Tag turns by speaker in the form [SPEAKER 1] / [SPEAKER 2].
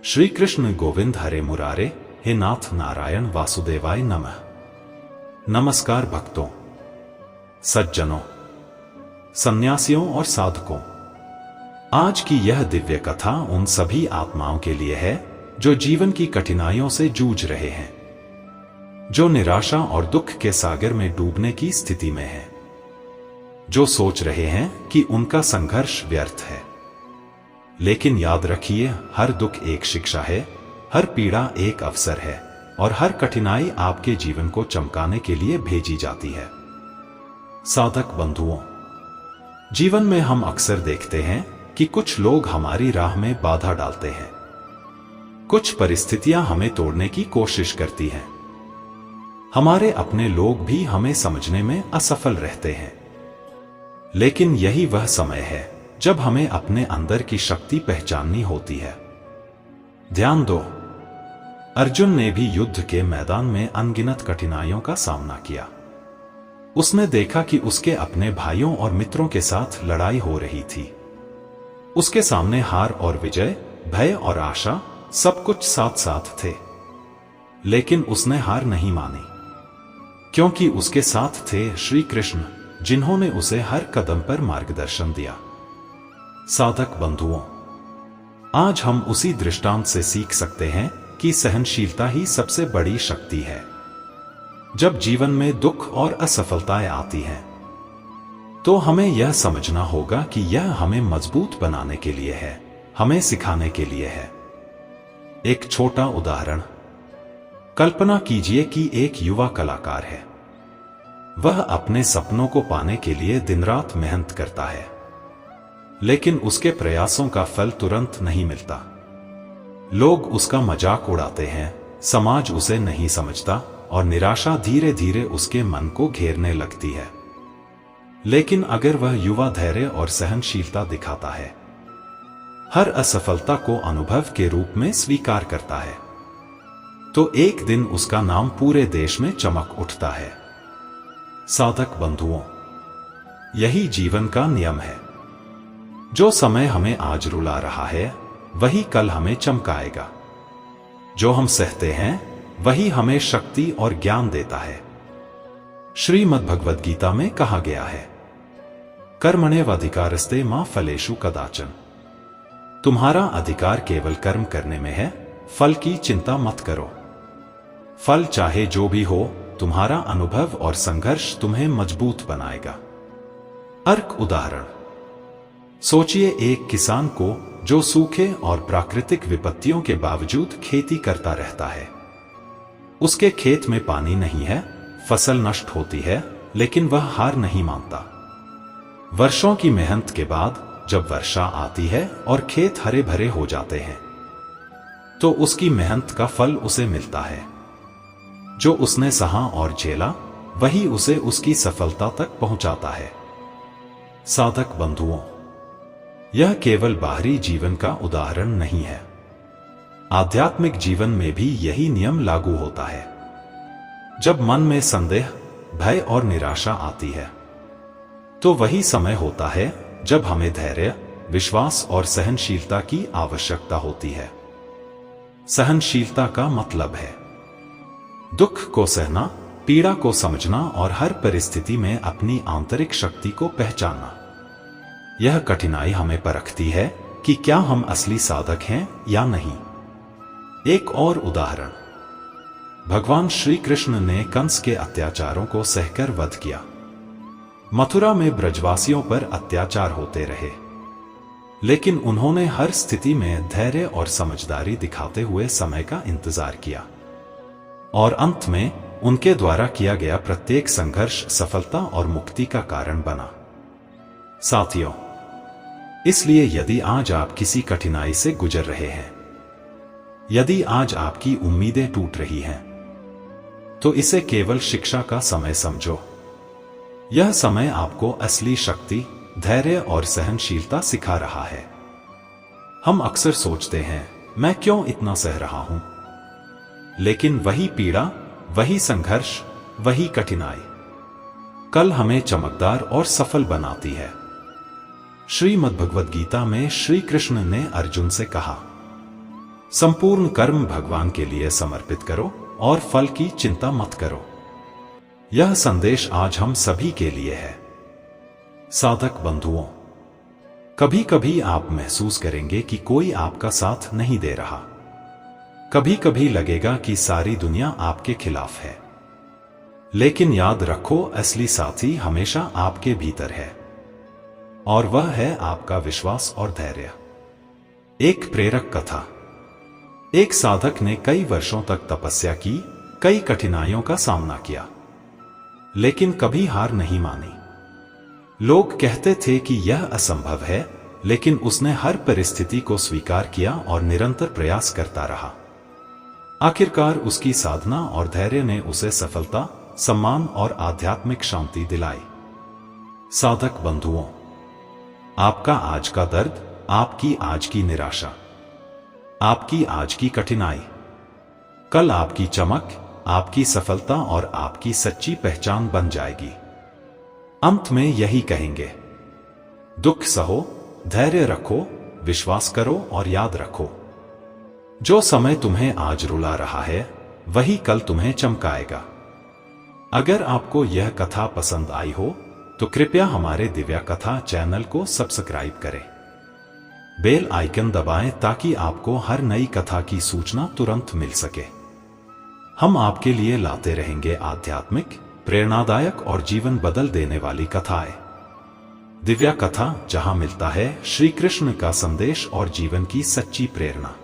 [SPEAKER 1] श्री कृष्ण गोविंद हरे मुरारे, हे नाथ नारायण वासुदेवाय नमः। नमस्कार भक्तों, सज्जनों, सन्यासियों और साधकों। आज की यह दिव्य कथा उन सभी आत्माओं के लिए है जो जीवन की कठिनाइयों से जूझ रहे हैं, जो निराशा और दुख के सागर में डूबने की स्थिति में हैं, जो सोच रहे हैं कि उनका संघर्ष व्यर्थ है। लेकिन याद रखिए, हर दुख एक शिक्षा है, हर पीड़ा एक अवसर है और हर कठिनाई आपके जीवन को चमकाने के लिए भेजी जाती है। साधक बंधुओं, जीवन में हम अक्सर देखते हैं कि कुछ लोग हमारी राह में बाधा डालते हैं, कुछ परिस्थितियां हमें तोड़ने की कोशिश करती हैं। हमारे अपने लोग भी हमें समझने में असफल रहते हैं। लेकिन यही वह समय है जब हमें अपने अंदर की शक्ति पहचाननी होती है। ध्यान दो, अर्जुन ने भी युद्ध के मैदान में अनगिनत कठिनाइयों का सामना किया। उसने देखा कि उसके अपने भाइयों और मित्रों के साथ लड़ाई हो रही थी। उसके सामने हार और विजय, भय और आशा सब कुछ साथ साथ थे। लेकिन उसने हार नहीं मानी, क्योंकि उसके साथ थे श्री कृष्ण, जिन्होंने उसे हर कदम पर मार्गदर्शन दिया। साधक बंधुओं, आज हम उसी दृष्टांत से सीख सकते हैं कि सहनशीलता ही सबसे बड़ी शक्ति है। जब जीवन में दुख और असफलताएं आती हैं, तो हमें यह समझना होगा कि यह हमें मजबूत बनाने के लिए है, हमें सिखाने के लिए है। एक छोटा उदाहरण, कल्पना कीजिए कि एक युवा कलाकार है। वह अपने सपनों को पाने के लिए दिन रात मेहनत करता है, लेकिन उसके प्रयासों का फल तुरंत नहीं मिलता। लोग उसका मजाक उड़ाते हैं, समाज उसे नहीं समझता और निराशा धीरे धीरे उसके मन को घेरने लगती है। लेकिन अगर वह युवा धैर्य और सहनशीलता दिखाता है, हर असफलता को अनुभव के रूप में स्वीकार करता है, तो एक दिन उसका नाम पूरे देश में चमक उठता है। साधक बंधुओं, यही जीवन का नियम है। जो समय हमें आज रुला रहा है, वही कल हमें चमकाएगा। जो हम सहते हैं, वही हमें शक्ति और ज्ञान देता है। श्रीमद् भगवद गीता में कहा गया है, कर्मण्येवाधिकारस्ते मा फलेषु कदाचन। तुम्हारा अधिकार केवल कर्म करने में है, फल की चिंता मत करो। फल चाहे जो भी हो, तुम्हारा अनुभव और संघर्ष तुम्हें मजबूत बनाएगा। अर्क उदाहरण, सोचिए एक किसान को जो सूखे और प्राकृतिक विपत्तियों के बावजूद खेती करता रहता है। उसके खेत में पानी नहीं है, फसल नष्ट होती है, लेकिन वह हार नहीं मानता। वर्षों की मेहनत के बाद जब वर्षा आती है और खेत हरे भरे हो जाते हैं, तो उसकी मेहनत का फल उसे मिलता है। जो उसने सहा और झेला, वही उसे उसकी सफलता तक पहुंचाता है। साधक बंधुओं, यह केवल बाहरी जीवन का उदाहरण नहीं है, आध्यात्मिक जीवन में भी यही नियम लागू होता है। जब मन में संदेह, भय और निराशा आती है, तो वही समय होता है जब हमें धैर्य, विश्वास और सहनशीलता की आवश्यकता होती है। सहनशीलता का मतलब है दुख को सहना, पीड़ा को समझना और हर परिस्थिति में अपनी आंतरिक शक्ति को पहचानना। यह कठिनाई हमें परखती है कि क्या हम असली साधक हैं या नहीं। एक और उदाहरण, भगवान श्री कृष्ण ने कंस के अत्याचारों को सहकर वध किया। मथुरा में ब्रजवासियों पर अत्याचार होते रहे, लेकिन उन्होंने हर स्थिति में धैर्य और समझदारी दिखाते हुए समय का इंतजार किया, और अंत में उनके द्वारा किया गया प्रत्येक संघर्ष सफलता और मुक्ति का कारण बना। साथियों, इसलिए यदि आज आप किसी कठिनाई से गुजर रहे हैं, यदि आज आपकी उम्मीदें टूट रही हैं, तो इसे केवल शिक्षा का समय समझो। यह समय आपको असली शक्ति, धैर्य और सहनशीलता सिखा रहा है। हम अक्सर सोचते हैं, मैं क्यों इतना सह रहा हूं? लेकिन वही पीड़ा, वही संघर्ष, वही कठिनाई कल हमें चमकदार और सफल बनाती है। श्रीमद् भगवद गीता में श्री कृष्ण ने अर्जुन से कहा, संपूर्ण कर्म भगवान के लिए समर्पित करो और फल की चिंता मत करो। यह संदेश आज हम सभी के लिए है। साधक बंधुओं, कभी कभी आप महसूस करेंगे कि कोई आपका साथ नहीं दे रहा। कभी कभी लगेगा कि सारी दुनिया आपके खिलाफ है। लेकिन याद रखो, असली साथी हमेशा आपके भीतर है, और वह है आपका विश्वास और धैर्य। एक प्रेरक कथा। एक साधक ने कई वर्षों तक तपस्या की, कई कठिनाइयों का सामना किया, लेकिन कभी हार नहीं मानी। लोग कहते थे कि यह असंभव है, लेकिन उसने हर परिस्थिति को स्वीकार किया और निरंतर प्रयास करता रहा। आखिरकार उसकी साधना और धैर्य ने उसे सफलता, सम्मान और आध्यात्मिक शांति दिलाई। साधक बंधुओं, आपका आज का दर्द, आपकी आज की निराशा, आपकी आज की कठिनाई, कल आपकी चमक, आपकी सफलता और आपकी सच्ची पहचान बन जाएगी। अंत में यही कहेंगे, दुख सहो, धैर्य रखो, विश्वास करो और याद रखो, जो समय तुम्हें आज रुला रहा है वही कल तुम्हें चमकाएगा। अगर आपको यह कथा पसंद आई हो तो कृपया हमारे दिव्या कथा चैनल को सब्सक्राइब करें। बेल आइकन दबाएं ताकि आपको हर नई कथा की सूचना तुरंत मिल सके। हम आपके लिए लाते रहेंगे आध्यात्मिक, प्रेरणादायक और जीवन बदल देने वाली कथाएं। दिव्या कथा, जहां मिलता है श्री कृष्ण का संदेश और जीवन की सच्ची प्रेरणा।